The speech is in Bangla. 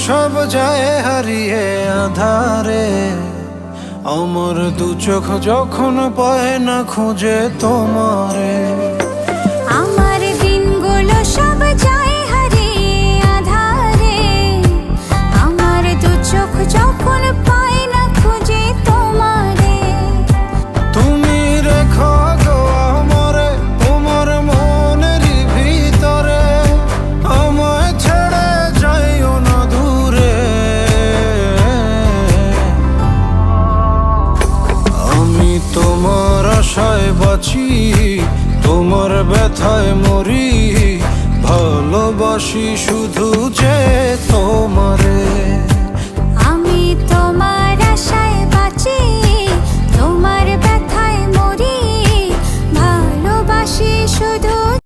সব যায় হারিয়ে আধারে, আমার দু চোখ যখন পায় না খুঁজে তোমারে। আমার দিনগুলো সব যায় হারিয়ে আধারে, আমার দু চোখ যখন পায় না খুঁজে তোমারে। তুমি রেখো গো আমারে তোমার মনের ভিতরে, আমায় ছেড়ে যাইও না দূরে। আমি তোমার আশায় বাঁচি, তোমার ব্যথায় মরি, ভালোবাসি শুধু যে তোমারে।